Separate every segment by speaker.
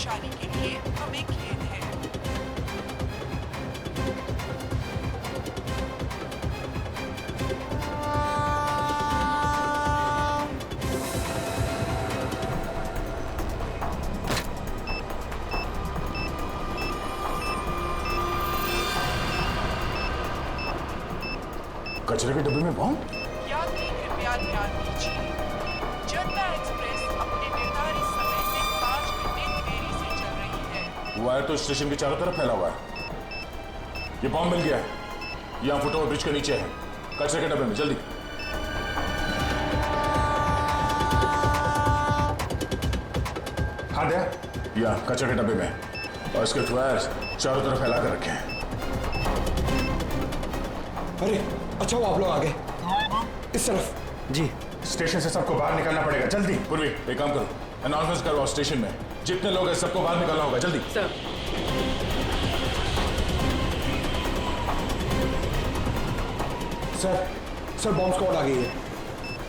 Speaker 1: परेशानी के लिए हमें खेद है।
Speaker 2: कचरे के डब्बे में बॉम्ब?
Speaker 1: यात्री कृपया ध्यान दीजिए, जनता एक्सप्रेस अपने निर्धारित समय से 5 मिनट देरी से चल रही है।
Speaker 2: वायर तो स्टेशन के चारों तरफ फैला हुआ है। ये बॉम्ब मिल गया है, यहाँ फुटओवर ब्रिज के नीचे है, कचरे के डब्बे में, जल्दी। हाँ दया, यहाँ कचरे के डब्बे में, और इसके वायर चारों तरफ फैला कर रखे हैं।
Speaker 3: अरे अच्छा, वो आप लोग आ गए इस तरफ।
Speaker 2: जी, स्टेशन से सबको बाहर निकलना पड़ेगा, जल्दी। पूर्वी, एक काम करो, अनाउंसमेंट करवाओ स्टेशन में, जितने लोग हैं सबको बाहर निकलना होगा, जल्दी।
Speaker 1: सर,
Speaker 3: सर बॉम्ब स्क्वाड आ गई है।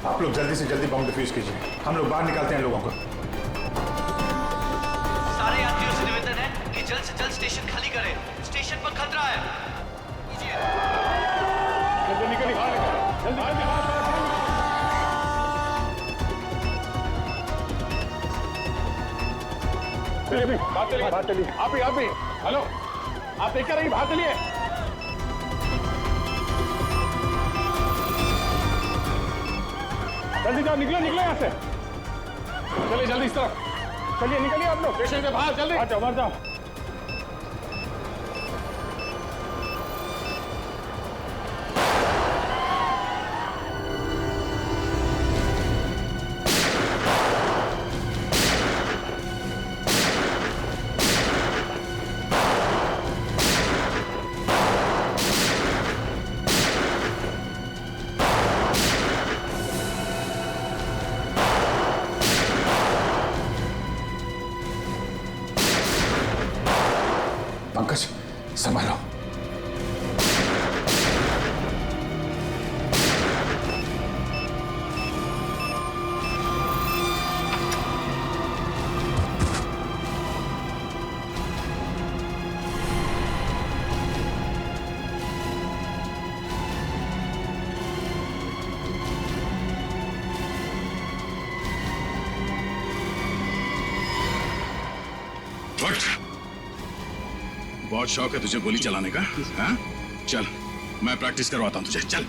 Speaker 2: आप लोग जल्दी से जल्दी बम डिफ्यूज कीजिए, हम लोग बाहर निकालते हैं लोगों को।
Speaker 4: सारे यात्रियों से निवेदन है कि जल्द से जल्द स्टेशन खाली करें, स्टेशन पर खतरा है।
Speaker 2: निकल बाहर निकल, जल्दी बात चलिए। आप ही हेलो, आप देखकर रहिए, बाहर चलिए। जल्दी जाओ, निकलो यहाँ से, चलिए जल्दी इस तरफ, चलिए निकलिए आप लोग स्टेशन के बाहर, जल्दी बाहर जाओ। पंकज, संभालो।
Speaker 5: बहुत शौक है तुझे गोली चलाने का, हाँ? चल, मैं प्रैक्टिस करवाता हूँ तुझे, चल।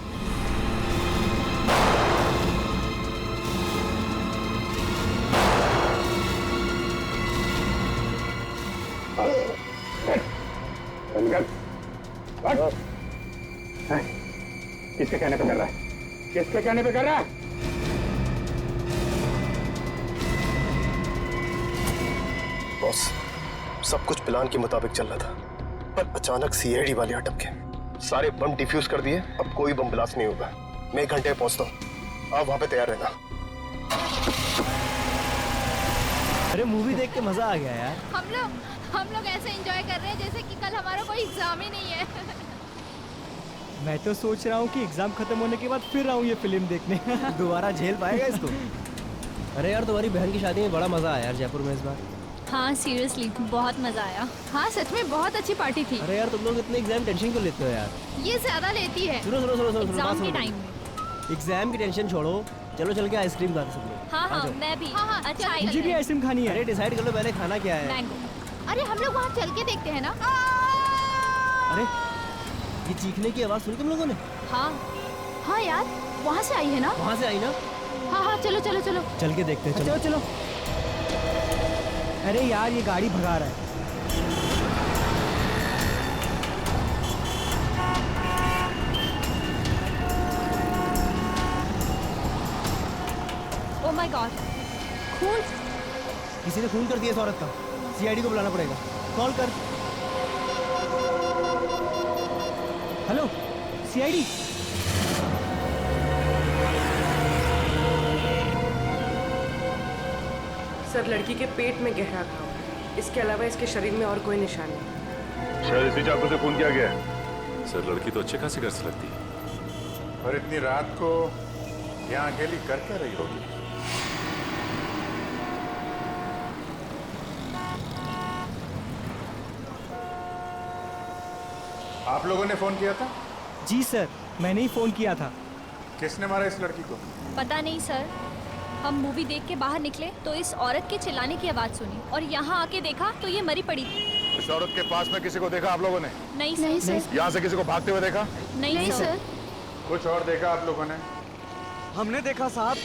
Speaker 2: किसके कहने पे कर रहा है? किसके कहने पे कर रहा है?
Speaker 6: बॉस, सब कुछ प्लान के मुताबिक चल रहा था, पर अचानक सीआईडी वाले अटक गए। सारे बम डिफ्यूज कर दिए, अब कोई बम ब्लास्ट नहीं होगा। मैं 1 घंटे में पहुंचता हूँ, आप वहां पे तैयार रहना।
Speaker 7: अरे मूवी देख के मजा आ गया यार।
Speaker 8: हम लोग ऐसे एंजॉय कर रहे हैं जैसे कि कल हमारा कोई एग्जाम ही नहीं है।
Speaker 7: मैं तो सोच रहा हूँ कि एग्जाम खत्म होने के बाद फिर आऊँ ये फिल्म देखने। दोबारा झेल पाएगा इसको? अरे यार, तुम्हारी बहन की शादी में बड़ा मजा आया यार जयपुर में इस बार।
Speaker 8: हाँ सीरियसली बहुत मजा आया। हाँ सच में बहुत अच्छी पार्टी थी।
Speaker 7: अरे यार, तुम लोग इतने एग्जाम टेंशन क्यों लेते हो यार?
Speaker 8: ये ज्यादा लेती है।
Speaker 7: सुनो
Speaker 8: एग्जाम के टाइम में।
Speaker 7: एग्जाम की टेंशन छोड़ो, चलो चल के आइसक्रीम खाते सब लोग।
Speaker 8: हाँ मैं भी। हाँ अच्छा,
Speaker 7: मुझे भी आइसक्रीम खानी है। अरे डिसाइड कर लो पहले खाना क्या है।
Speaker 8: मैंगो। अरे हम लोग वहाँ चल के देखते हैं ना।
Speaker 7: अरे ये चीखने की आवाज सुनी तुम लोगों ने?
Speaker 8: हाँ यार, वहाँ से आई है ना?
Speaker 7: वहाँ से आई ना?
Speaker 8: हाँ चलो
Speaker 7: चल के देखते हैं। चलो। अरे यार, ये गाड़ी भगा रहा है।
Speaker 8: ओह माय गॉड, खून!
Speaker 7: किसी ने खून कर दिया इस औरत का। सीआईडी को बुलाना पड़ेगा। कॉल कर। Hello CID.
Speaker 9: सर, लड़की के पेट में गहरा घाव है, इसके अलावा इसके शरीर में और कोई निशान नहीं।
Speaker 2: शायद इसी चाकू से खून किया गया है।
Speaker 10: सर, लड़की तो अच्छे खासी घर से लगती है।
Speaker 2: और इतनी रात को यहाँ अकेली कर क्या रही होगी? आप लोगों ने फोन किया था?
Speaker 7: जी सर, मैंने ही फ़ोन किया था।
Speaker 2: किसने मारा इस लड़की को?
Speaker 8: पता नहीं सर, हम मूवी देख के बाहर निकले तो इस औरत के चिल्लाने की आवाज़ सुनी और यहाँ आके देखा तो ये मरी पड़ी थी।
Speaker 2: इस औरत के पास में किसी को देखा आप लोगों ने?
Speaker 8: नहीं सर।
Speaker 2: यहाँ से किसी को भागते हुए देखा?
Speaker 8: नहीं सर।
Speaker 2: कुछ और देखा आप लोगों ने?
Speaker 11: हमने देखा साहब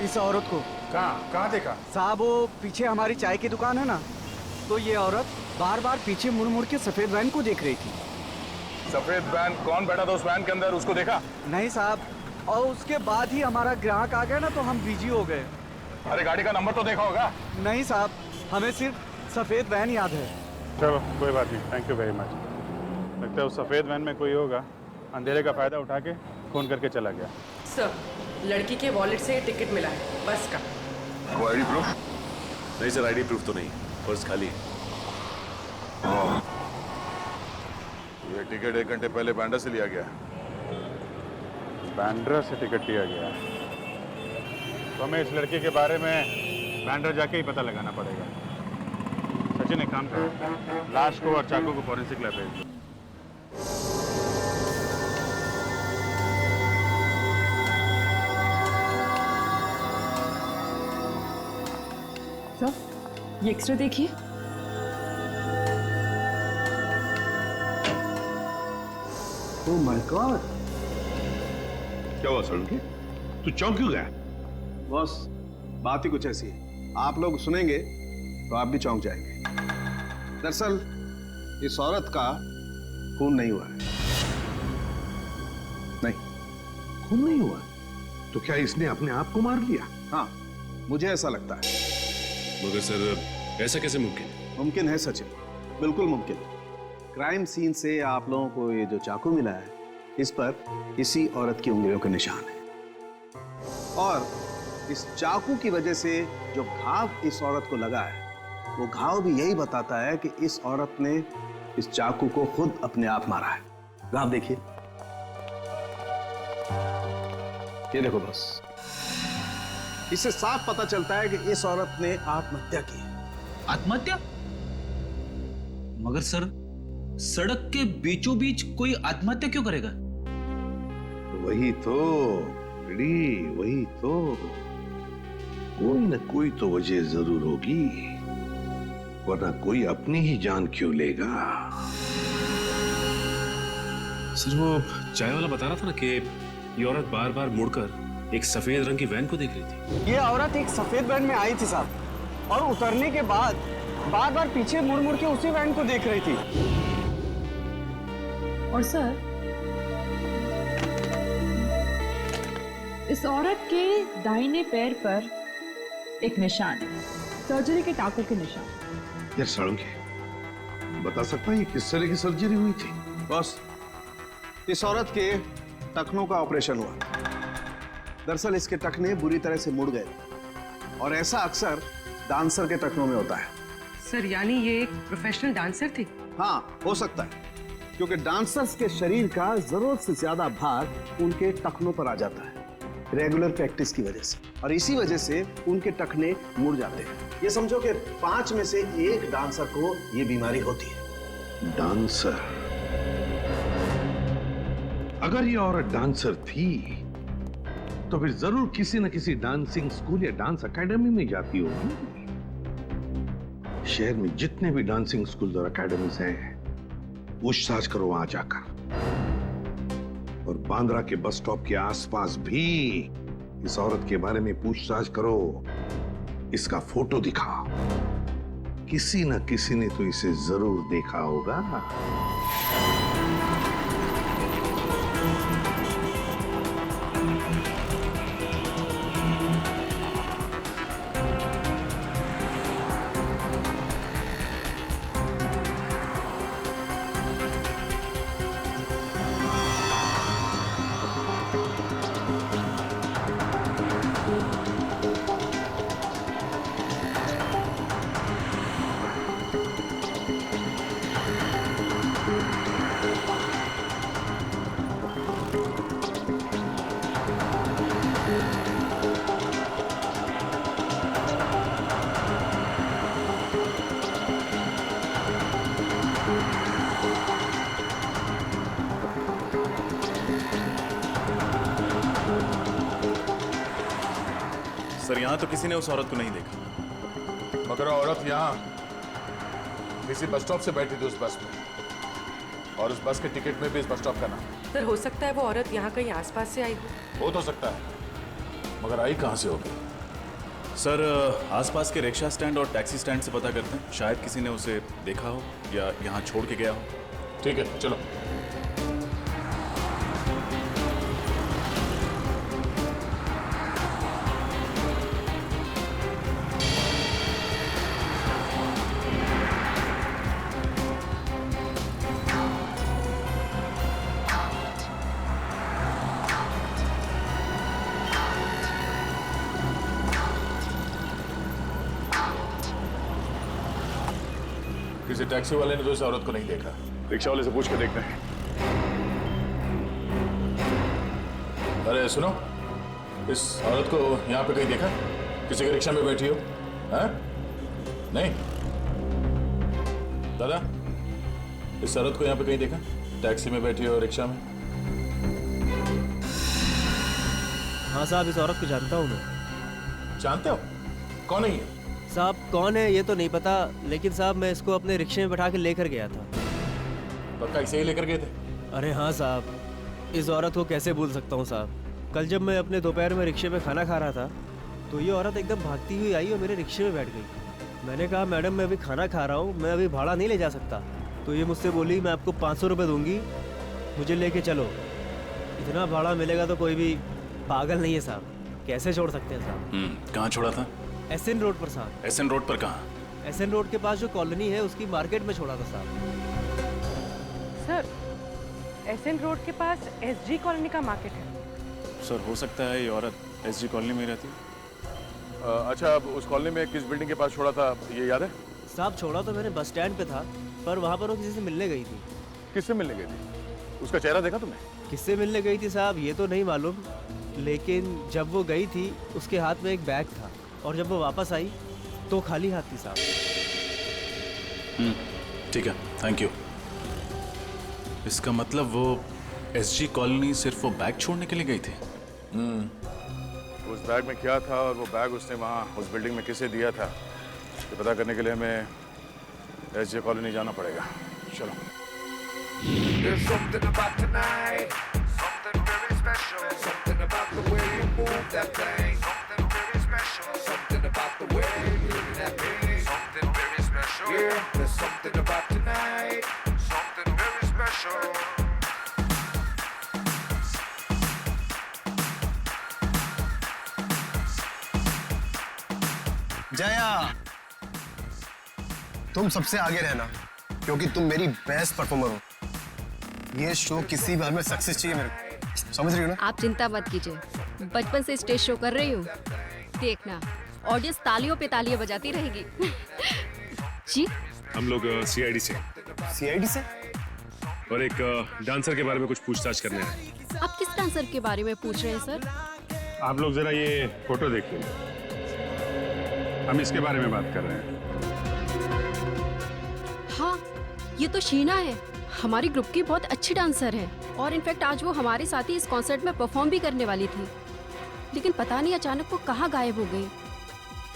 Speaker 11: इस औरत को।
Speaker 2: कहाँ देखा?
Speaker 11: साहब वो पीछे हमारी चाय की दुकान है ना, तो ये औरत बार बार पीछे मुड़ मुड़ के सफेद वैन को देख रही थी।
Speaker 2: सफेद वैन? कौन बैठा था उस वैन के अंदर, उसको देखा?
Speaker 11: नहीं साहब, और उसके बाद ही हमारा ग्राहक आ गया ना तो हम बिजी हो गए।
Speaker 2: अरे गाड़ी का नंबर तो देखा होगा?
Speaker 11: नहीं साहब, हमें सिर्फ सफेद वैन याद है।
Speaker 10: चलो कोई बात नहीं, थैंक यू वेरी मच। लगता है उस सफ़ेद वैन में कोई होगा, अंधेरे का फ़ायदा उठा के फ़ोन करके चला गया।
Speaker 9: सर, लड़की के वॉलेट से टिकट मिला है बस का।
Speaker 2: वो आईडी प्रूफ?
Speaker 10: नहीं सर, आईडी प्रूफ तो नहीं, पर्स खाली है।
Speaker 2: ये टिकट 1 घंटे पहले बैंड्रा से लिया गया।
Speaker 10: बैंड्रा से टिकट लिया गया? तो हमें इस लड़के के बारे में बैंड्रा जाके ही पता लगाना पड़ेगा। सचिन एक काम करो, लाश को और चाकू को फॉरेंसिक लैब भेज दो।
Speaker 9: सर, ये एक्सरे देखिए।
Speaker 11: ओह माय गॉड,
Speaker 5: क्या हुआ सड़की? तू चौंक क्यों गया?
Speaker 6: बॉस, बात ही कुछ ऐसी है, आप लोग सुनेंगे तो आप भी चौंक जाएंगे। दरअसल इस औरत का खून नहीं हुआ है। नहीं,
Speaker 5: खून नहीं हुआ? तो क्या इसने अपने आप को मार लिया?
Speaker 6: हाँ, मुझे ऐसा लगता है।
Speaker 10: मगर सर ऐसा कैसे मुमकिन है?
Speaker 6: मुमकिन है सचिन, बिल्कुल मुमकिन। क्राइम सीन से आप लोगों को ये जो चाकू मिला है, इस पर इसी औरत की उंगलियों के निशान है, और इस चाकू की वजह से जो घाव इस औरत को लगा है, वो घाव भी यही बताता है कि इस औरत ने इस चाकू को खुद अपने आप मारा है। घाव देखिए, ये देखो बस, इससे साफ पता चलता है कि इस औरत ने आत्महत्या की है।
Speaker 4: आत्महत्या? मगर सर, सड़क के बीचों बीच कोई आत्महत्या क्यों करेगा?
Speaker 5: वही तो वही तो, कोई न कोई तो वजह जरूर होगी, वरना कोई अपनी ही जान क्यों लेगा?
Speaker 10: सर वो चाय वाला बता रहा था ना कि ये औरत बार बार मुड़कर एक सफेद रंग की वैन को देख रही थी।
Speaker 11: ये औरत एक सफेद वैन में आई थी साहब, और उतरने के बाद बार बार पीछे मुड़ मुड़ के उसी वैन को देख रही थी।
Speaker 12: और सर, इस औरत के दाहिने पैर पर एक निशान है, सर्जरी के टांकों के निशान।
Speaker 5: यार सड़के, बता सकता है ये किस तरह की सर्जरी हुई थी?
Speaker 6: बॉस, इस औरत के टखनों का ऑपरेशन हुआ। दरअसल इसके टखने बुरी तरह से मुड़ गए, और ऐसा अक्सर डांसर के टखनों में होता है।
Speaker 9: सर, यानी ये एक प्रोफेशनल डांसर थी?
Speaker 6: हाँ, हो सकता है, क्योंकि डांसर्स के शरीर का जरूरत से ज्यादा भार उनके टखनों पर आ जाता है, रेगुलर प्रैक्टिस की वजह से, और इसी वजह से उनके टखने मुड़ जाते हैं। ये समझो कि 5 में से 1 डांसर को ये बीमारी होती है।
Speaker 5: डांसर? अगर ये औरत डांसर थी तो फिर जरूर किसी न किसी डांसिंग स्कूल या डांस एकेडमी में जाती होगी। शहर में जितने भी डांसिंग स्कूल और एकेडमीज हैं, पूछताछ करो वहां जाकर, और बांद्रा के बस स्टॉप के आसपास भी इस औरत के बारे में पूछताछ करो, इसका फोटो दिखाओ। किसी न किसी ने तो इसे जरूर देखा होगा।
Speaker 13: सर यहाँ तो किसी ने उस औरत को नहीं देखा।
Speaker 2: मगर औरत यहाँ किसी बस स्टॉप से बैठी थी उस बस में, और उस बस के टिकट में भी इस बस स्टॉप का नाम।
Speaker 9: सर हो सकता है वो औरत यहाँ कहीं आसपास से आई हो
Speaker 2: तो सकता है, मगर आई कहाँ से होगी?
Speaker 13: सर आसपास के रिक्शा स्टैंड और टैक्सी स्टैंड से पता करते हैं, शायद किसी ने उसे देखा हो या यहाँ छोड़ के गया हो।
Speaker 2: ठीक है, चलो। किसी टैक्सी वाले ने तो इस औरत को नहीं देखा।
Speaker 10: रिक्शा वाले से पूछ के देखते हैं।
Speaker 2: अरे सुनो, इस औरत को यहाँ पे कहीं देखा? किसी के रिक्शा में बैठी हो? हाँ? नहीं? दादा, इस औरत को यहाँ पे कहीं देखा? टैक्सी में बैठी हो, रिक्शा में?
Speaker 7: हाँ साहब, इस औरत को जानता हूँ मैं।
Speaker 2: जानते हो? कौन है ये?
Speaker 7: साहब कौन है ये तो नहीं पता, लेकिन साहब मैं इसको अपने रिक्शे में बैठा के लेकर गया था।
Speaker 2: पक्का इसे ही लेकर गए थे?
Speaker 7: अरे हाँ साहब, इस औरत को कैसे भूल सकता हूँ साहब। कल जब मैं अपने दोपहर में रिक्शे में खाना खा रहा था तो ये औरत एकदम भागती हुई आई और मेरे रिक्शे में बैठ गई। मैंने कहा मैडम मैं अभी खाना खा रहा हूँ, मैं अभी भाड़ा नहीं ले जा सकता। तो ये मुझसे बोली मैं आपको 500 रुपये दूंगी, मुझे लेके चलो। इतना भाड़ा मिलेगा तो कोई भी पागल नहीं है साहब, कैसे छोड़ सकते हैं साहब।
Speaker 13: कहाँ छोड़ा था?
Speaker 7: एसएन रोड पर साहब।
Speaker 13: एसएन रोड पर कहाँ?
Speaker 7: एसएन रोड के पास जो कॉलोनी है उसकी मार्केट में छोड़ा था साहब।
Speaker 9: सर एसएन रोड के पास एसजी कॉलोनी का मार्केट है।
Speaker 13: सर हो सकता है ये औरत एसजी कॉलोनी में रहती है।
Speaker 10: अच्छा, अब उस कॉलोनी में किस बिल्डिंग के पास छोड़ा था ये याद है?
Speaker 7: साहब छोड़ा तो मैंने बस स्टैंड पे था, पर वहाँ पर वो किसी से मिलने गई थी।
Speaker 10: किससे मिलने गई थी? उसका चेहरा देखा तुमने?
Speaker 7: किससे मिलने गई थी साहब ये तो नहीं मालूम, लेकिन जब वो गई थी उसके हाथ में एक बैग था और जब वो वापस आई तो खाली हाथ थी साहब।
Speaker 13: ठीक है, थैंक यू। इसका मतलब वो एसजी कॉलोनी सिर्फ वो बैग छोड़ने के लिए गई थी।
Speaker 10: उस बैग में क्या था और वो बैग उसने वहाँ उस बिल्डिंग में किसे दिया था, ये पता करने के लिए हमें एसजी कॉलोनी जाना पड़ेगा। चलो।
Speaker 14: There's something about tonight, something very special, something about the way you move that thing, something very special, something about the way you look at that thing, something very special. Yeah, there's something about tonight, something very special.
Speaker 6: Jaya, तुम सबसे आगे रहना क्योंकि तुम मेरी best performer हो। ये show किसी भी हाल में सक्सेस चाहिए मेरे को, समझ रही हो ना?
Speaker 15: आप चिंता मत कीजिए, बचपन से स्टेज शो कर रही हूँ, देखना ऑडियंस तालियों पे तालियां बजाती रहेगी। जी
Speaker 16: हम लोग सीआईडी से।
Speaker 6: सीआईडी से?
Speaker 16: और एक डांसर के बारे में कुछ पूछताछ करने हैं।
Speaker 15: आप किस डांसर के बारे में पूछ रहे हैं सर?
Speaker 10: आप लोग जरा ये फोटो देखिए, हम इसके बारे में बात कर रहे हैं।
Speaker 15: हाँ, ये तो शीना है, हमारी ग्रुप की बहुत अच्छी डांसर है और इनफैक्ट आज वो हमारे साथ ही इस कॉन्सर्ट में परफॉर्म भी करने वाली थी, लेकिन पता नहीं अचानक वो कहाँ गायब हो गई।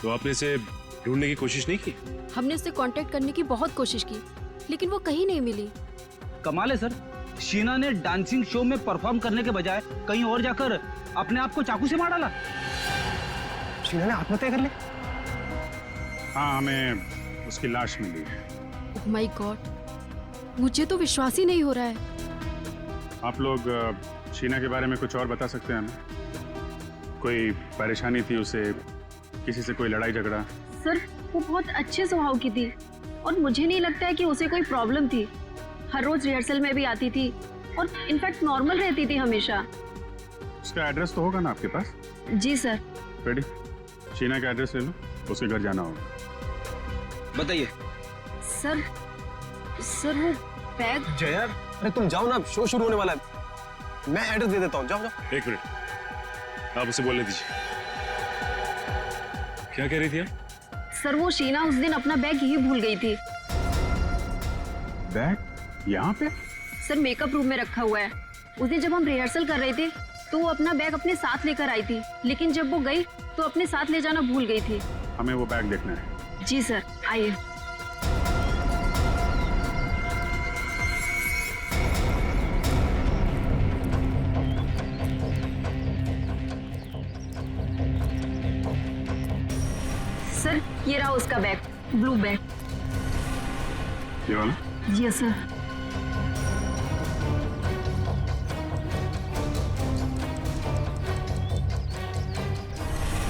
Speaker 16: तो आपने इसे ढूंढने की कोशिश नहीं की?
Speaker 15: हमने उससे कांटेक्ट करने की बहुत कोशिश की, लेकिन वो कहीं नहीं मिली।
Speaker 11: कमाल है सर, शीना ने डांसिंग शो में परफॉर्म करने के बजाय कहीं और जाकर अपने आप को चाकू से मार डाला।
Speaker 6: शीना ने आत्महत्या कर ली?
Speaker 10: हाँ, हमें उसकी लाश मिली है।
Speaker 15: ओह माय गॉड, मुझे तो विश्वास ही नहीं हो रहा है।
Speaker 10: आप लोग शीना के बारे में कुछ और बता सकते हैं हमें? कोई परेशानी थी उसे, किसी से कोई लड़ाई झगड़ा?
Speaker 15: सर वो बहुत अच्छे स्वभाव की थी और मुझे नहीं लगता है कि उसे कोई प्रॉब्लम थी। हर रोज रिहर्सल में भी आती थी और इनफैक्ट नॉर्मल रहती थी हमेशा।
Speaker 10: उसका एड्रेस तो होगा ना आपके पास?
Speaker 15: जी सर।
Speaker 10: रेडी, शीना का एड्रेस ले लो, उसके घर जाना होगा।
Speaker 11: बताइए।
Speaker 15: सर वो बैग।
Speaker 6: जया, अरे तुम जाओ ना, शो शुरू होने वाला है। मैं एड्रेस दे देता हूँ, जाओ जाओ।
Speaker 16: एक मिनट, आप उसे बोलने दीजिए। क्या कह रही थी आप?
Speaker 15: सर वो शीना उस दिन अपना बैग यही भूल गई थी।
Speaker 10: बैग यहाँ पे?
Speaker 15: सर मेकअप रूम में रखा हुआ है। उस दिन जब हम रिहर्सल कर रहे थे तो वो अपना बैग अपने साथ लेकर आई थी, लेकिन जब वो गई तो अपने साथ ले जाना भूल गई थी।
Speaker 10: हमें वो बैग देखना है।
Speaker 15: जी सर, आइए। सर, ये रहा उसका बैग, ब्लू बैग।
Speaker 10: ये वाला?
Speaker 15: जी सर।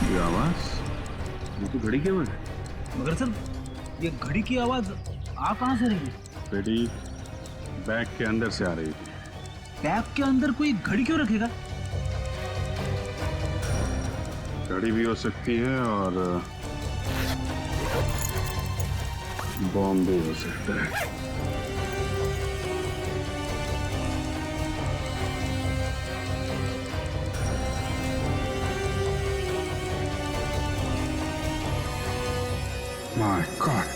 Speaker 10: ये आवाज, ये तो घड़ी की आवाज है।
Speaker 17: मगर सर, ये घड़ी की आवाज आ कहाँ से रही है?
Speaker 10: घड़ी बैग के अंदर से आ रही थी।
Speaker 17: बैग के अंदर कोई घड़ी क्यों रखेगा?
Speaker 10: घड़ी भी हो सकती है और बॉम्ब भी हो सकता है। My God.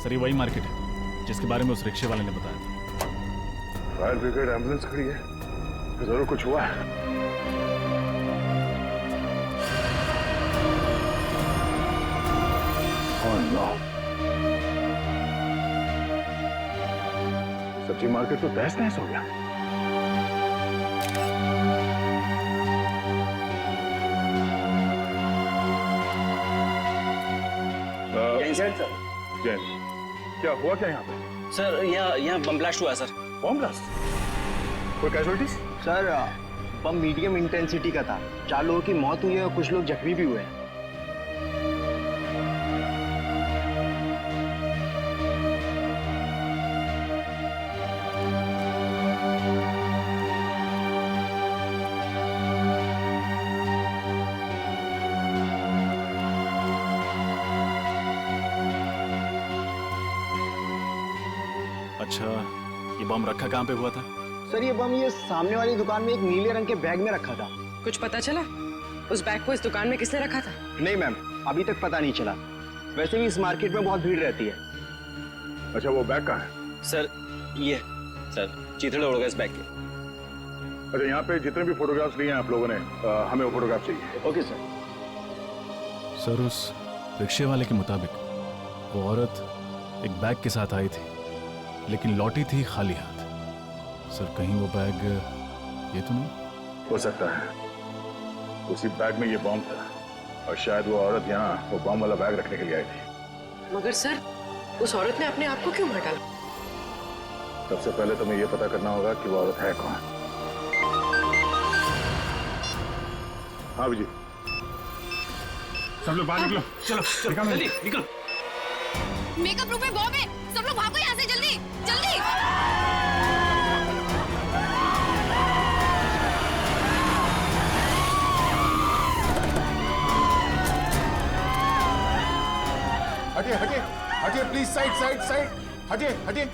Speaker 13: सर, ये वही मार्केट है जिसके बारे में उस रिक्शे वाले ने बताया था।
Speaker 10: फायर ब्रिगेड एम्बुलेंस खड़ी है, जरूर कुछ हुआ है। Oh no. सब्जी मार्केट तो तहस नहस हो गया।
Speaker 18: सर,
Speaker 10: जैन, क्या हुआ क्या यहाँ पे?
Speaker 18: सर यहाँ बम ब्लास्ट हुआ सर।
Speaker 10: Bomb blast? कोई कैजुअलिटीज?
Speaker 18: सर, बम मीडियम इंटेंसिटी का था। 4 लोगों की मौत हुई है और कुछ लोग जख्मी भी हुए हैं।
Speaker 13: अच्छा, ये बम रखा कहाँ पे हुआ था?
Speaker 18: सर, ये बम ये सामने वाली दुकान में एक नीले रंग के बैग में रखा था।
Speaker 9: कुछ पता चला उस बैग को इस दुकान में किसने रखा था?
Speaker 18: नहीं मैम, अभी तक पता नहीं चला। वैसे भी इस मार्केट में बहुत भीड़ रहती है।
Speaker 10: अच्छा, वो बैग कहाँ है?
Speaker 18: सर, ये सर चीथड़े उड़ गए इस बैग के।
Speaker 10: अच्छा, यहाँ पे जितने भी फोटोग्राफ्स लिए हैं आप लोगों ने, हमें वो फोटोग्राफ चाहिए।
Speaker 18: Okay sir.
Speaker 13: सर, उस रिक्शे वाले के मुताबिक वो औरत एक बैग के साथ आई थी, लेकिन लौटी थी खाली हाथ। सर, कहीं वो बैग ये तो नहीं?
Speaker 10: हो सकता है उसी बैग में ये बॉम्ब था और शायद वो औरत यहाँ वो बॉम्ब वाला बैग रखने के लिए आई थी।
Speaker 9: मगर सर, उस औरत ने अपने आप को क्यों मार डाला?
Speaker 10: सबसे पहले तुम्हें ये पता करना होगा कि वो औरत है कौन। हाँ विजय, सब लोग बाहर निकलो।
Speaker 17: चलो
Speaker 10: जल्दी
Speaker 17: निकलो।
Speaker 8: मेकअप रूम में बॉम्ब है, सब लोग भागो यहाँ से, जल्दी जल्दी।
Speaker 2: हटिए हटिए हटिए प्लीज, साइड साइड साइड, हटिए हटिए।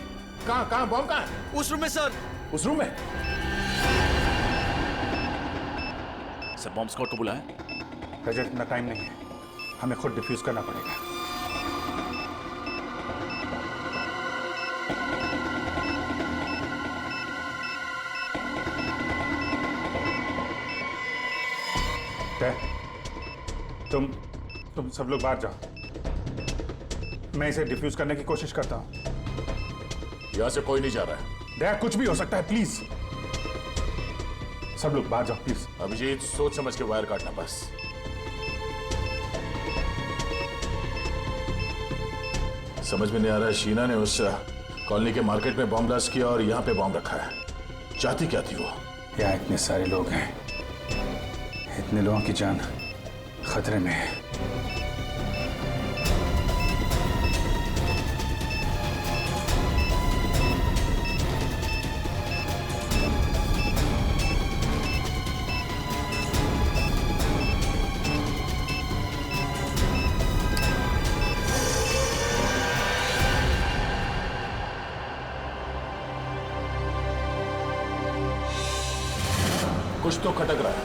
Speaker 2: कहाँ बॉम्ब कहाँ है?
Speaker 7: उस रूम में सर।
Speaker 2: उस रूम में?
Speaker 13: सर, बॉम्ब स्क्वाड को बुलाया?
Speaker 10: रजत, इतना टाइम नहीं है, हमें खुद डिफ्यूज करना पड़ेगा। तुम सब लोग बाहर जाओ, मैं इसे डिफ्यूज करने की कोशिश करता हूं।
Speaker 2: यहां से कोई नहीं जा रहा है।
Speaker 10: दया, कुछ भी हो सकता है, प्लीज सब लोग बाहर जाओ प्लीज।
Speaker 2: अभिजीत, सोच समझ के वायर काटना बस। समझ में नहीं आ रहा है, शीना ने उस कॉलोनी के मार्केट में बॉम्ब ब्लास्ट किया और यहाँ पे बॉम्ब रखा है। चाहती क्या थी वो?
Speaker 10: यहाँ इतने सारे लोग हैं, इतने लोगों की जान खतरे में है।
Speaker 2: कुछ तो खटक रहा है।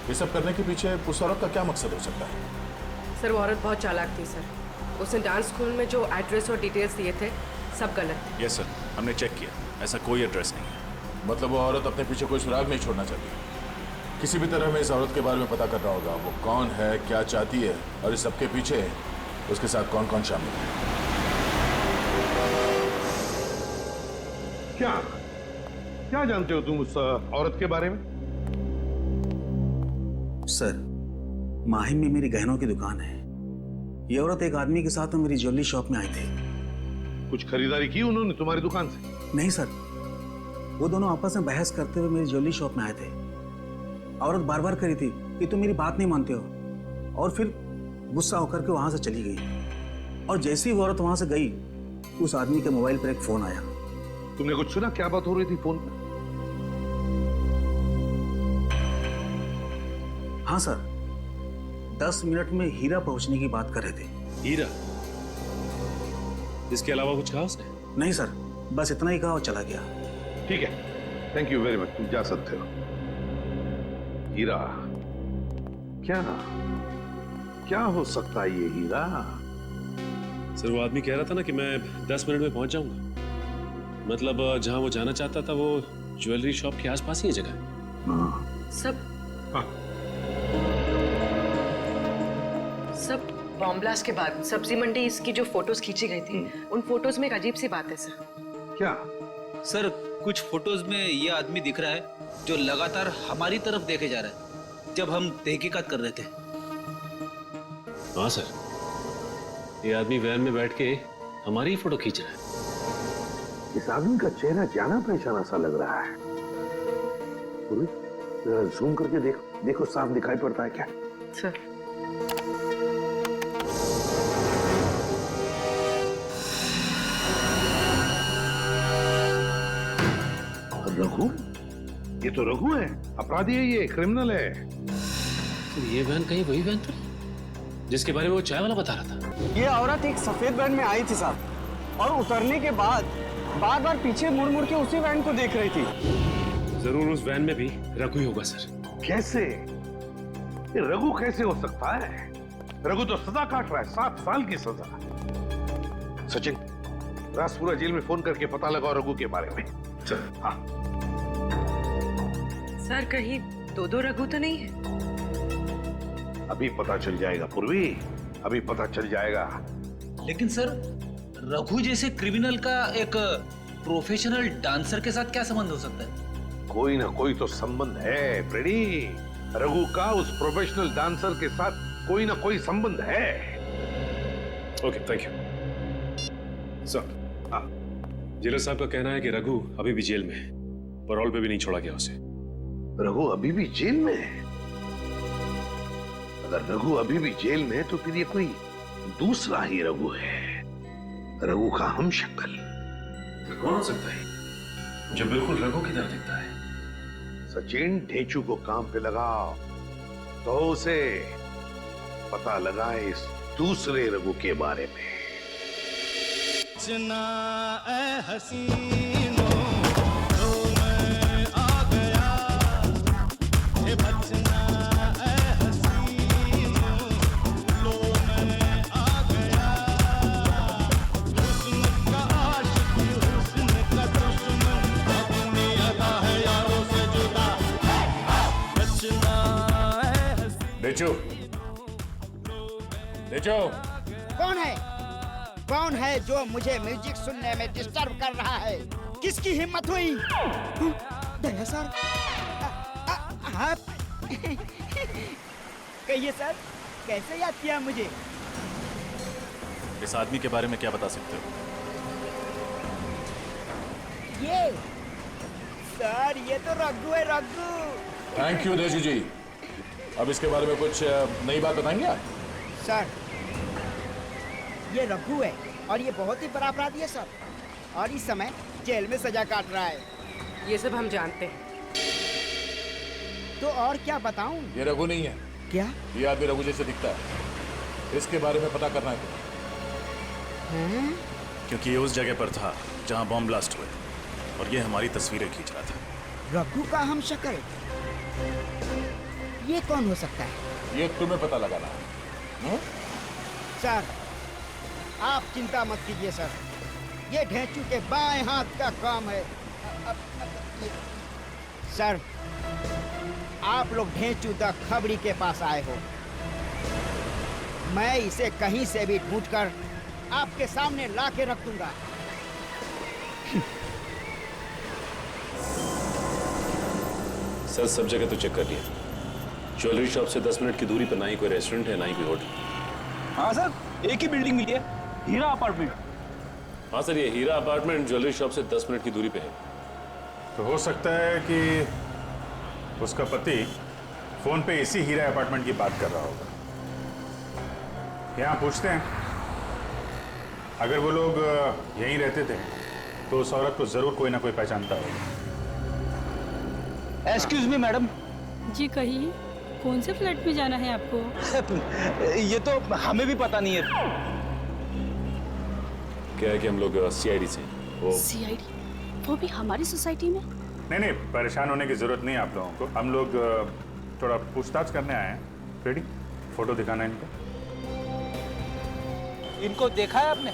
Speaker 2: ये सब करने के पीछे उस औरत का क्या मकसद हो सकता है?
Speaker 9: सर वो औरत बहुत चालाक थी सर। उसने डांस स्कूल में जो एड्रेस और डिटेल्स दिए थे सब गलत थे।
Speaker 13: यस सर, हमने चेक किया, ऐसा कोई एड्रेस नहीं है।
Speaker 2: मतलब वो औरत अपने पीछे कोई सुराग नहीं छोड़ना चाहती। किसी भी तरह हमें इस औरत के बारे में पता करना होगा। वो कौन है, क्या चाहती है, और इस सबके पीछे उसके साथ कौन कौन शामिल है।
Speaker 5: क्या क्या जानते हो तुम उस औरत के बारे में?
Speaker 17: सर, माहिम में मेरी गहनों की दुकान है। ये औरत एक आदमी के साथ मेरी ज्वेलरी शॉप में आई थी।
Speaker 5: कुछ खरीदारी की उन्होंने तुम्हारी दुकान से?
Speaker 17: नहीं सर, वो दोनों आपस में बहस करते हुए मेरी ज्वेलरी शॉप में आए थे। औरत बार बार करी थी कि तुम मेरी बात नहीं मानते हो, और फिर गुस्सा होकर के वहां से चली गई। और जैसे ही वो औरत वहां से गई, उस आदमी के मोबाइल पर एक फोन आया।
Speaker 5: तुमने कुछ सुना? क्या बात हो रही थी फोन पर?
Speaker 17: हाँ सर, 10 मिनट में हीरा पहुंचने की बात कर रहे थे।
Speaker 16: हीरा? इसके अलावा कुछ कहा उसने?
Speaker 17: नहीं सर, बस इतना ही कहा और चला गया।
Speaker 5: ठीक है, थैंक यू वेरी मच, तुम जा सकते हो। हीरा? क्या क्या हो सकता है ये हीरा?
Speaker 16: सर वो आदमी कह रहा था ना कि मैं 10 मिनट में पहुंच जाऊंगा। मतलब जहां वो जाना चाहता था वो ज्वेलरी शॉप के आसपास ही जगह है।
Speaker 9: सब बॉम्ब ब्लास्ट के बाद सब्जी मंडी इसकी जो फोटोज खींची गई थी, उन फोटोज में एक अजीब सी बात है सर।
Speaker 5: क्या?
Speaker 19: सर कुछ फोटोज में ये आदमी दिख रहा है जो लगातार हमारी तरफ देखे जा रहा है जब हम तहकीकात कर रहे थे।
Speaker 16: हाँ सर, ये आदमी वैन में बैठ के हमारी ही फोटो खींच रहा है।
Speaker 5: इस आदमी का चेहरा जाना पहचाना सा लग रहा है। जरा जूम करके देखो, देखो साफ दिखाई पड़ता है क्या?
Speaker 9: सर
Speaker 5: रघु? ये तो रघु है, अपराधी है, ये क्रिमिनल है।
Speaker 16: तो ये वैन कहीं वही वैन तो जिसके बारे में वो चाय वाला बता रहा था?
Speaker 11: ये औरत एक सफेद वैन में आई थी साहब, और उतरने के बाद बार बार पीछे मुड़ मुड़ के उसी वैन को देख रही थी।
Speaker 16: जरूर उस वैन में भी रघु ही होगा सर।
Speaker 5: कैसे? ये रघु कैसे हो सकता है? रघु तो सजा काट रहा है, 7 साल की सजा। सचिन, राजपुरा जेल में फोन करके पता लगाओ रघु के बारे में। चल। हाँ
Speaker 9: सर, कहीं दो रघु तो नहीं है?
Speaker 5: अभी पता चल जाएगा पूर्वी, अभी पता चल जाएगा।
Speaker 19: लेकिन सर, रघु जैसे क्रिमिनल का एक प्रोफेशनल डांसर के साथ क्या संबंध हो सकता है?
Speaker 5: कोई ना कोई तो संबंध है फ्रेडी। रघु का उस प्रोफेशनल डांसर के साथ कोई ना कोई संबंध है।
Speaker 16: Okay, thank you sir. Jailer साहब का कहना है कि रघु अभी भी जेल में है, पैरोल पे भी नहीं छोड़ा गया उसे।
Speaker 5: रघु अभी भी जेल में है? अगर रघु अभी भी जेल में है तो फिर ये कोई दूसरा ही रघु है, रघु का हमशक्ल।
Speaker 16: कौन हो सकता है जो बिल्कुल रघु की तरह दिखता है?
Speaker 5: सचिन, ढेचू को काम पे लगाओ तो उसे पता लगाए इस दूसरे रघु के बारे में।
Speaker 14: बचना ए हसीनो, तो मैं आ गया। ये बचना ए हसीनो, लो मैं आ गया। हुस्न का आशिक, हुस्न का दुश्मन, अपनी अदा है यारों से जुदा। बचना ए हसीनो।
Speaker 2: डेचू, डेचू।
Speaker 20: कौन है जो मुझे म्यूजिक सुनने में डिस्टर्ब कर रहा है? किसकी हिम्मत हुई? दया सर, आप कहिए सर, कैसे याद किया मुझे?
Speaker 13: इस आदमी के बारे में क्या बता सकते हो?
Speaker 20: ये सर, ये तो रघु है, रघु।
Speaker 2: थैंक यू देशू जी। अब इसके बारे में कुछ नई बात बताएंगे आप?
Speaker 20: सर, ये रघु है और ये बहुत ही बड़ा अपराधी है सर, और इस समय जेल में सजा काट रहा है।
Speaker 9: ये सब हम जानते हैं।
Speaker 20: तो और क्या बताऊं?
Speaker 2: ये रघु नहीं है।
Speaker 20: क्या?
Speaker 2: ये आदमी रघु जैसे दिखता है, इसके बारे में पता करना है
Speaker 20: हैं?
Speaker 13: क्योंकि ये उस जगह पर था जहां बॉम्ब ब्लास्ट हुए और ये हमारी तस्वीरें खींच रहा था।
Speaker 20: रघु का हम शक्ल? ये कौन हो सकता है?
Speaker 2: ये तुम्हें पता लगाना है।
Speaker 20: सर, आप चिंता मत कीजिए सर, ये ढेंचू के बाएं हाथ का काम है। सर, आप लोग ढेंचू द खबरी के पास आए हो। मैं इसे कहीं से भी ढूंढकर आपके सामने ला के रख दूंगा।
Speaker 16: सर, सब जगह तो चेक कर लिया। ज्वेलरी शॉप से 10 मिनट की दूरी पर ना ही कोई रेस्टोरेंट है, ना ही कोई होटल।
Speaker 11: हाँ सर, एक ही बिल्डिंग मिली है, हीरा अपार्टमेंट।
Speaker 16: हाँ सर, ये हीरा अपार्टमेंट ज्वेलरी शॉप से 10 मिनट की दूरी पे है।
Speaker 10: तो हो सकता है कि उसका पति फोन पे इसी हीरा अपार्टमेंट की बात कर रहा होगा। यहाँ पूछते हैं, अगर वो लोग यहीं रहते थे तो उस औरत को जरूर कोई ना कोई पहचानता होगा।
Speaker 11: Excuse me madam.
Speaker 21: जी कहिए, कौन से फ्लैट में जाना है आपको?
Speaker 11: ये तो हमें भी पता नहीं है।
Speaker 16: क्या है कि हम लोग सीआईडी से।
Speaker 15: सीआईडी? वो भी हमारी सोसाइटी में?
Speaker 10: नहीं, परेशान होने की जरूरत नहीं है आप लोगों को। हम लोग थोड़ा पूछताछ करने आए हैं। रेडी? फोटो दिखाना है इनको।
Speaker 11: इनको देखा है आपने?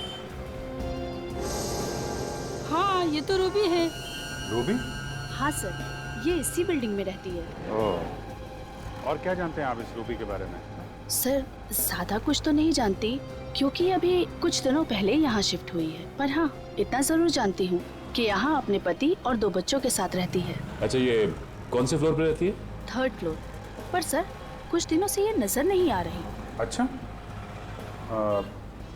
Speaker 21: हाँ, ये तो रूबी है।
Speaker 10: रूबी?
Speaker 15: हाँ सर, ये इसी बिल्डिंग में रहती है।
Speaker 10: ओह, और क्या जानते हैं आप इस रूबी के बारे में?
Speaker 15: सर, ज्यादा कुछ तो नहीं जानती, क्योंकि अभी कुछ दिनों पहले यहाँ शिफ्ट हुई है। पर हाँ, इतना जरूर जानती हूँ कि यहाँ अपने पति और 2 बच्चों के साथ रहती है।
Speaker 16: अच्छा, ये कौन से फ्लोर पे रहती है?
Speaker 15: 3rd floor. पर सर, कुछ दिनों से ये नजर नहीं आ रही।
Speaker 10: अच्छा,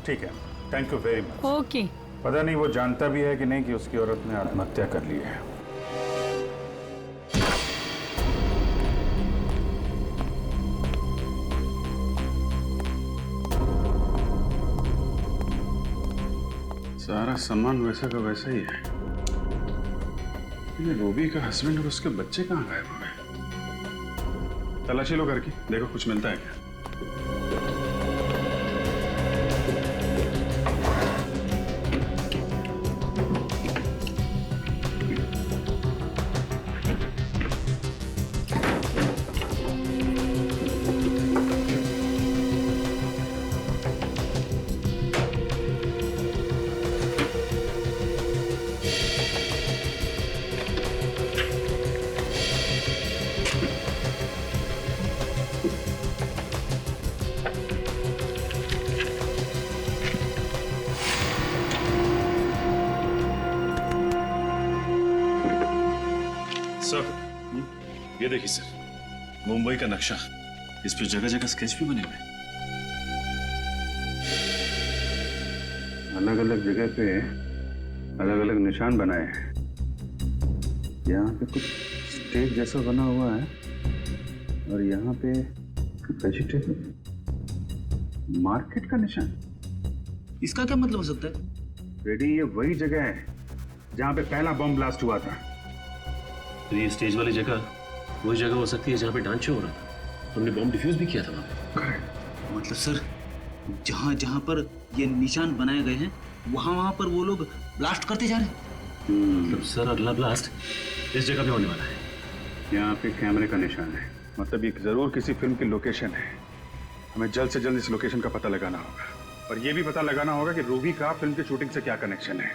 Speaker 10: ठीक है, thank you very much.
Speaker 21: Okay.
Speaker 10: पता नहीं वो जानता भी है कि नहीं कि उसकी औरत ने आत्महत्या कर ली है। सारा सामान वैसा का वैसा ही है। ये रूबी का हस्बैंड और उसके बच्चे कहाँ गायब हो गए? तलाशी लो घर की, देखो कुछ मिलता है क्या।
Speaker 16: सर, ये देखिए सर, मुंबई का नक्शा। इस पे जगह जगह स्केच भी बने हुए हैं।
Speaker 10: अलग अलग जगह पे अलग अलग निशान बनाए हैं। यहाँ पे कुछ स्टेज जैसा बना हुआ है और यहाँ पे वेजिटेबल मार्केट का निशान।
Speaker 19: इसका क्या मतलब हो सकता है?
Speaker 10: रेडी, ये वही जगह है जहाँ पे पहला बम ब्लास्ट हुआ था।
Speaker 16: तो ये स्टेज वाली जगह वही जगह हो सकती है जहाँ पे डांस शो हो रहा था। हमने बम डिफ्यूज भी किया था वहाँ पे।
Speaker 19: मतलब सर, जहाँ जहाँ पर ये निशान बनाए गए हैं वहाँ पर वो लोग ब्लास्ट करते जा रहे हैं।
Speaker 16: मतलब सर, अगला ब्लास्ट इस जगह पे होने वाला है।
Speaker 10: यहाँ पे कैमरे का निशान है, मतलब ये जरूर किसी फिल्म की लोकेशन है। हमें जल्द से जल्द इस लोकेशन का पता लगाना होगा और ये भी पता लगाना होगा कि रूबी का फिल्म की शूटिंग से क्या कनेक्शन है।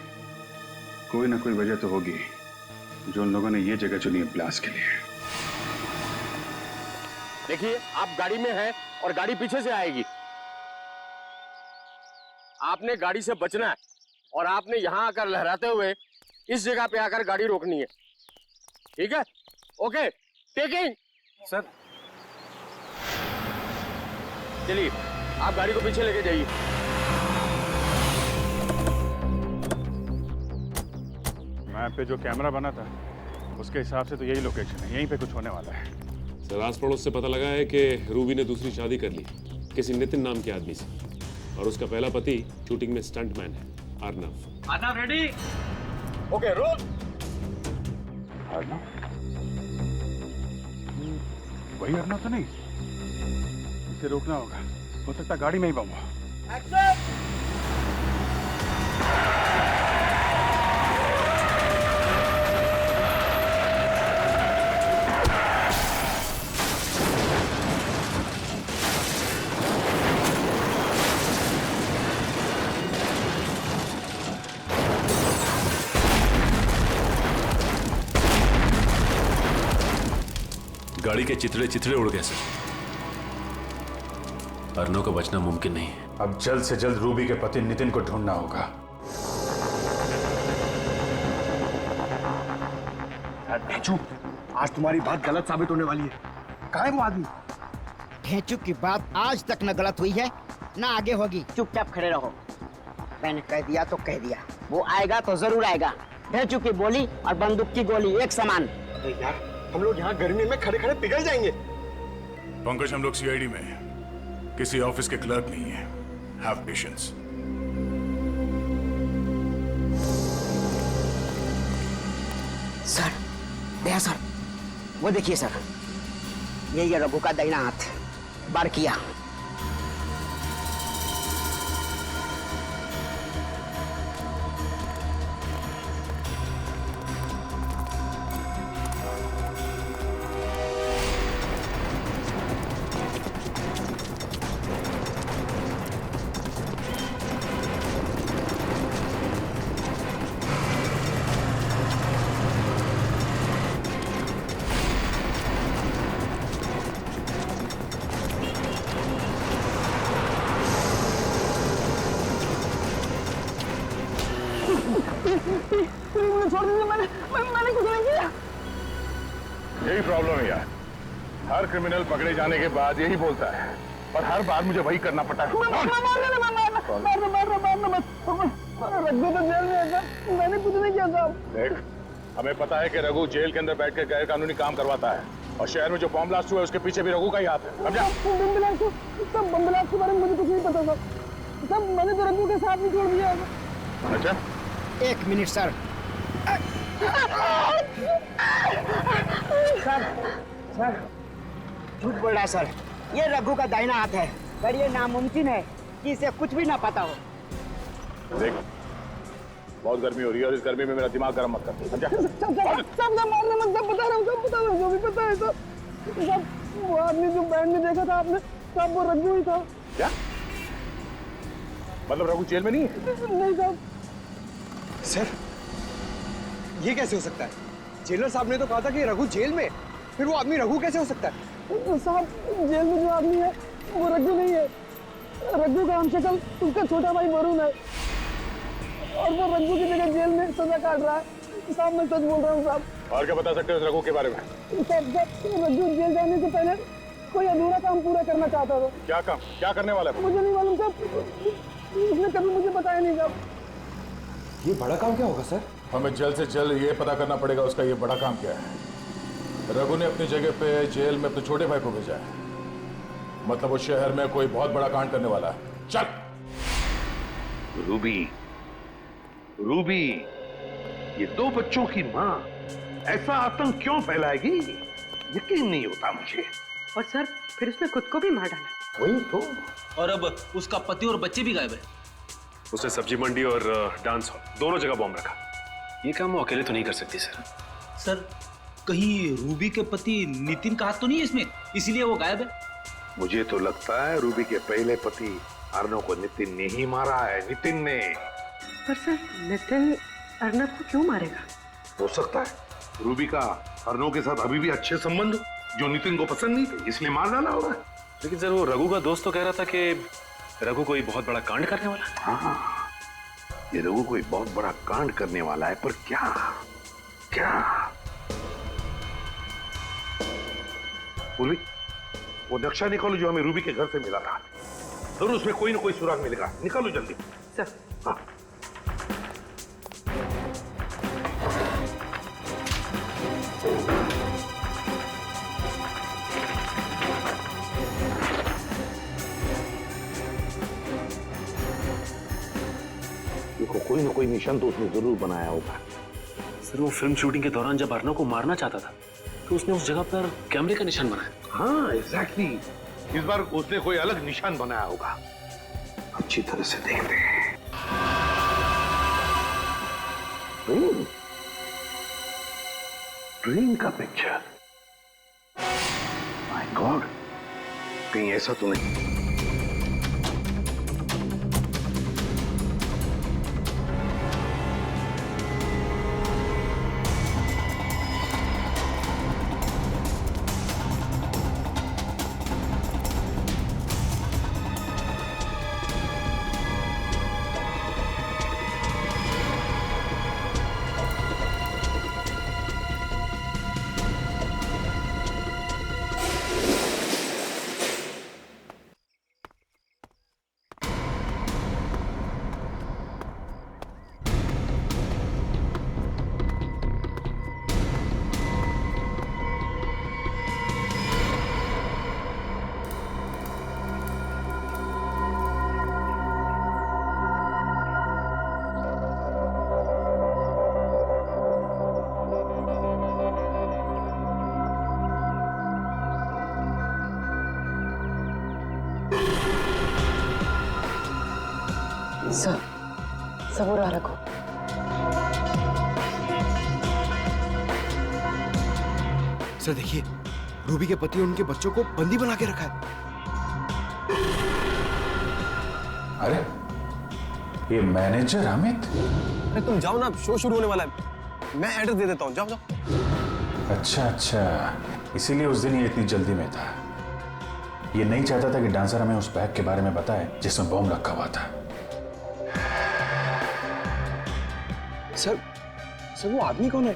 Speaker 10: कोई ना कोई वजह तो होगी जो उन लोगों ने ये जगह चुनी है ब्लास्ट के लिए।
Speaker 22: देखिए, आप गाड़ी में हैं और गाड़ी पीछे से आएगी। आपने गाड़ी से बचना है और आपने यहां आकर लहराते हुए इस जगह पे आकर गाड़ी रोकनी है। ठीक है? Okay, taking.
Speaker 10: सर,
Speaker 22: चलिए, आप गाड़ी को पीछे लेके जाइए।
Speaker 10: मैप पे जो कैमरा बना था उसके हिसाब से तो यही लोकेशन है, यहीं पे कुछ होने वाला है।
Speaker 16: सर, आस पड़ोस से पता लगा है कि रूबी ने दूसरी शादी कर ली किसी नितिन नाम के आदमी से, और उसका पहला पति शूटिंग में स्टंटमैन है, Arnav.
Speaker 22: Arnav ready? Okay, roll.
Speaker 10: Arnav? वही अर्नव तो नहीं? इसे रोकना होगा, हो सकता गाड़ी में ही बम हो।
Speaker 16: उड़ी के चितरे चितरे उड़ गए सर। अर्नव को बचना मुमकिन नहीं है।
Speaker 10: अब जल्द से जल्द रूबी के पति नितिन को ढूंढना होगा।
Speaker 18: भेचू, आज तुम्हारी बात गलत साबित होने वाली है। कहाँ है वो आदमी?
Speaker 20: भेचू की बात आज तक न गलत हुई है ना आगे होगी।
Speaker 1: चुपचाप खड़े रहो। मैंने कह दिया तो कह दिया, वो आएगा तो जरूर आएगा। भेचू की बोली और बंदूक की गोली एक समान।
Speaker 18: अरे यार, हम लोग यहाँ गर्मी में खड़े खड़े पिघल जाएंगे।
Speaker 2: पंकज, हम लोग सीआईडी में हैं, किसी ऑफिस के क्लर्क नहीं है। Have patience.
Speaker 1: Sir, Daya sir, वो देखिए सर, ये रघु का दाहिना हाथ बार किया।
Speaker 11: छोड़ दीजिए, मैंने कुछ नहीं किया।
Speaker 2: यही प्रॉब्लम है यार, हर क्रिमिनल पकड़े जाने के बाद यही बोलता है, और हर बार मुझे वही करना पड़ता है।
Speaker 11: रघु तो जेल में है सर, मैंने कुछ नहीं किया साहब।
Speaker 2: देख, हमें पता है कि रघु जेल के अंदर बैठकर गैर कानूनी काम करवाता है, और शहर में जो बम ब्लास्ट हुआ है उसके पीछे भी रघु का ही हाथ है। समझा?
Speaker 11: बम ब्लास्ट के बारे में मुझे कुछ नहीं पता सर। सब मैंने तो रघु के साथ ही छोड़ दिया।
Speaker 2: अच्छा,
Speaker 20: एक मिनट सर।
Speaker 1: सर, झूठ बोल रहा है सर। ये रघु का दाहिना हाथ है, पर ये नामुमकिन है कि इसे कुछ भी ना पता हो।
Speaker 2: देख, बहुत गर्मी हो रही है और इस गर्मी में मेरा दिमाग गर्म मत कर। समझा?
Speaker 11: सब मारने मत, सब बता रहा हूँ, सब बता रहा हूँ, जो भी पता है सब। सब वो आदमी जो बैंड में देखा था आपने, सब वो रघु ही था।
Speaker 2: क्या मतलब? रघु जेल में नहीं है?
Speaker 11: नहीं साहब।
Speaker 18: सर, ये कैसे हो सकता है? जेलर साहब ने तो कहा था कि रघु जेल में, फिर वो आदमी रघु कैसे हो सकता है?
Speaker 11: साहब, जेल में जो आदमी है वो रघु नहीं है। रघु का हमशक्ल उसका छोटा भाई वरुण है, और वो रघु की जगह जेल में सजा काट रहा है। साहब, मैं सच बोल रहा हूँ साहब।
Speaker 2: और क्या बता सकते हो इस रघु के बारे में?
Speaker 11: साहब, रघु जेल जाने से पहले कोई अधूरा काम पूरा करना चाहता था।
Speaker 2: क्या काम? क्या करने वाला है?
Speaker 11: मुझे नहीं मालूम साहब, उसने कभी मुझे बताया नहीं साहब।
Speaker 18: ये बड़ा काम क्या होगा सर?
Speaker 2: हमें जल्द से जल्द ये पता करना पड़ेगा उसका ये बड़ा काम क्या है। रघु ने अपनी जगह पे जेल में अपने छोटे भाई को भेजा है, मतलब वो शहर में कोई बहुत बड़ा कांड करने वाला है। चल।
Speaker 5: रूबी, रूबी, ये दो बच्चों की माँ ऐसा आतंक क्यों फैलाएगी? यकीन नहीं होता मुझे।
Speaker 9: और सर, फिर उसने खुद को भी मार डाला।
Speaker 5: वही तो।
Speaker 19: और अब उसका पति और बच्चे भी गायब है।
Speaker 16: उसने सब्जी मंडी और डांस हॉल दोनों जगह बॉम्ब रखा। ये काम वो अकेले तो नहीं कर सकती सर।
Speaker 19: सर, कहीं रूबी के पति नितिन का हाथ तो नहीं है इसमें, इसीलिए वो गायब है?
Speaker 5: मुझे तो लगता है रूबी के पहले पति अर्नव को नितिन ने ही मारा है। नितिन ने।
Speaker 9: पर सर, नितिन अर्नव को क्यों मारेगा?
Speaker 5: हो सकता है रूबी का अर्नव के साथ अभी भी अच्छे संबंध जो नितिन को पसंद नहीं थे, इसलिए मार डाला होगा।
Speaker 16: लेकिन सर, वो रघु का दोस्त तो कह रहा था कि रघु कोई बहुत बड़ा कांड करने वाला है।
Speaker 5: हाँ, ये रघु कोई बहुत बड़ा कांड करने वाला है, पर क्या? क्या? पूर्वी, वो नक्शा निकालो जो हमें रूबी के घर से मिला था। जरूर उसमें कोई ना कोई सुराग मिलेगा। निकालो जल्दी।
Speaker 9: सर।
Speaker 5: हाँ। देखो, कोई ना कोई निशान तो उसने जरूर बनाया होगा।
Speaker 16: सर, वो फिल्म शूटिंग के दौरान जब अर्नव को मारना चाहता था तो उसने उस जगह पर कैमरे का निशान बनाया।
Speaker 5: हाँ, एग्जैक्टली। इस बार उसने कोई अलग निशान बनाया होगा। अच्छी तरह से देखते हैं। ट्रेन का पिक्चर। माय गॉड, कहीं ऐसा तो नहीं?
Speaker 9: सबूरा रखो।
Speaker 18: सर देखिए, रूबी के पति और उनके बच्चों को बंदी बना के रखा है।
Speaker 2: अरे ये मैनेजर अमित।
Speaker 6: अरे तुम जाओ ना, शो शुरू होने वाला है। मैं एड्रेस दे देता हूँ, जाओ जाओ।
Speaker 2: अच्छा अच्छा, इसीलिए उस दिन ये इतनी जल्दी में था। ये नहीं चाहता था कि डांसर हमें उस बैग के बारे में बताए जिसमें बॉम्ब रखा हुआ था।
Speaker 18: सर वो आदमी कौन है?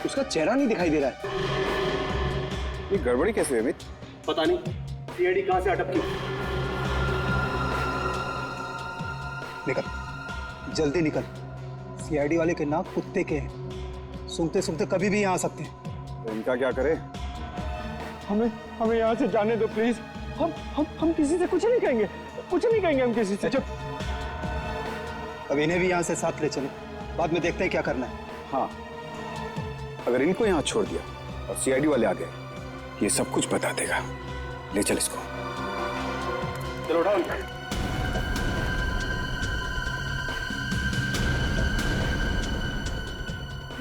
Speaker 18: उसका चेहरा नहीं दिखाई दे रहा है।
Speaker 6: ये गड़बड़ी कैसे है अमित?
Speaker 22: पता नहीं सीआईडी कहां से अटक की।
Speaker 17: निकल, जल्दी निकल। सीआईडी वाले के नाक कुत्ते के हैं, सुनते सुनते कभी भी यहाँ आ सकते हैं।
Speaker 10: तो इनका क्या करें?
Speaker 18: हमें यहाँ से जाने दो प्लीज। हम किसी से कुछ नहीं कहेंगे, कुछ नहीं कहेंगे हम किसी से।
Speaker 17: चुप। अब इन्हें भी यहाँ से साथ ले चलो, बाद में देखते हैं क्या करना है।
Speaker 10: हाँ, अगर इनको यहाँ छोड़ दिया और सीआईडी वाले आ गए, ये सब कुछ बता देगा। ले चल इसको।
Speaker 22: चलो उठाओ।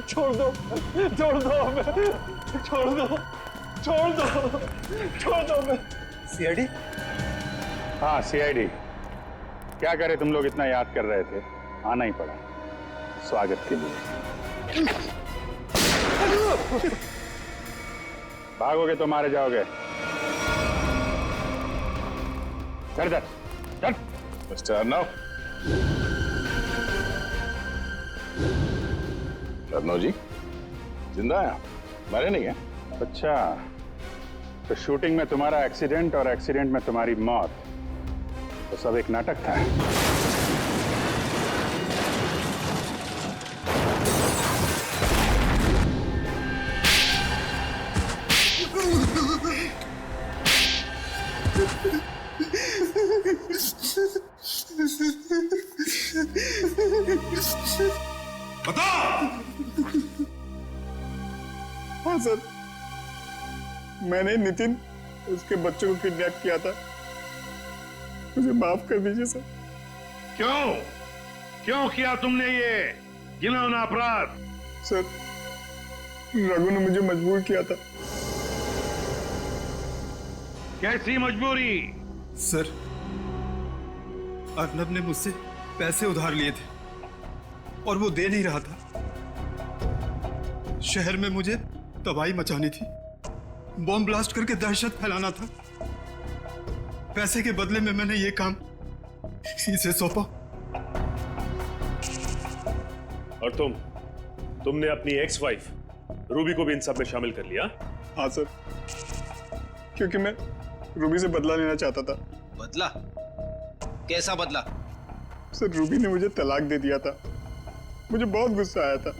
Speaker 18: छोड़ दो हमें, छोड़ दो हमें।
Speaker 17: सीआईडी?
Speaker 10: हाँ सीआईडी। क्या करे, तुम लोग इतना याद कर रहे थे, आना ही पड़ा स्वागत के लिए। भागोगे तो मारे जाओगे। चल
Speaker 2: मिस्टर अर्नव। अर्नव जी जिंदा है? मरे नहीं है?
Speaker 10: अच्छा, तो शूटिंग में तुम्हारा एक्सीडेंट और एक्सीडेंट में तुम्हारी मौत, तो सब एक नाटक था।
Speaker 5: बता।
Speaker 10: हाँ सर, मैंने नितिन उसके बच्चों को किडनैप किया था। मुझे माफ कर दीजिए सर।
Speaker 5: क्यों किया तुमने ये घिनौना अपराध?
Speaker 10: सर, रघु ने मुझे मजबूर किया था।
Speaker 5: कैसी मजबूरी?
Speaker 3: सर, अर्नब ने मुझसे पैसे उधार लिए थे और वो दे नहीं रहा था। शहर में मुझे तबाही मचानी थी, बॉम्ब ब्लास्ट करके दहशत फैलाना था। पैसे के बदले में मैंने ये काम इसे सौंपा।
Speaker 16: और तुमने अपनी एक्स वाइफ रूबी को भी इन सब में शामिल कर लिया?
Speaker 10: हाँ सर, क्योंकि मैं रूबी से बदला लेना चाहता था।
Speaker 19: बदला? कैसा बदला?
Speaker 10: सर, रूबी ने मुझे तलाक दे दिया था। मुझे बहुत गुस्सा आया था,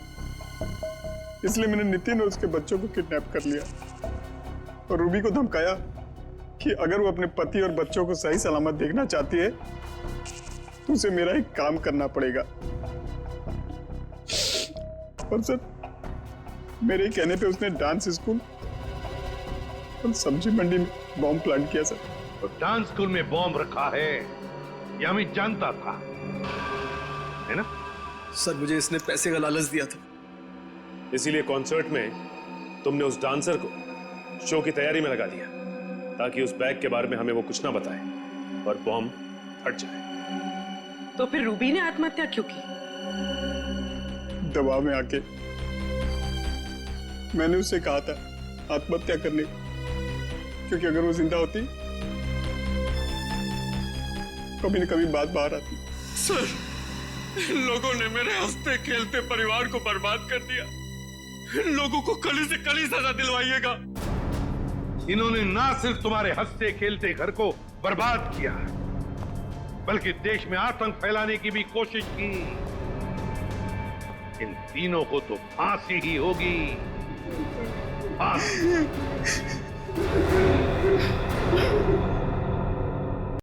Speaker 10: इसलिए मैंने नितिन और उसके बच्चों को किडनैप कर लिया और रूबी को धमकाया कि अगर वो अपने पति और बच्चों को सही सलामत देखना चाहती है तो उसे मेरा एक काम करना पड़ेगा। और सर, मेरे कहने पे उसने डांस स्कूल और सब्जी मंडी में बॉम्ब प्लांट किया सर।
Speaker 5: तो डांस स्कूल में बॉम्ब रखा है ये अमित जानता था, है ना?
Speaker 3: सर, मुझे इसने पैसे का लालच दिया था।
Speaker 16: इसीलिए कॉन्सर्ट में तुमने उस डांसर को शो की तैयारी में लगा दिया ताकि उस बैग के बारे में हमें वो कुछ ना बताए और बॉम्ब फट जाए।
Speaker 9: तो फिर रूबी ने आत्महत्या क्यों की?
Speaker 10: दबाव में आके मैंने उससे कहा था आत्महत्या करने, क्योंकि अगर वो जिंदा होती कभी न कभी बात बाहर आती।
Speaker 3: सर, इन लोगों ने मेरे हंसते खेलते परिवार को बर्बाद कर दिया। इन लोगों को कड़ी से कड़ी सजा दिलवाइएगा।
Speaker 5: इन्होंने ना सिर्फ तुम्हारे हंसते खेलते घर को बर्बाद किया, बल्कि देश में आतंक फैलाने की भी कोशिश की। इन तीनों को तो फांसी ही होगी। फांसी।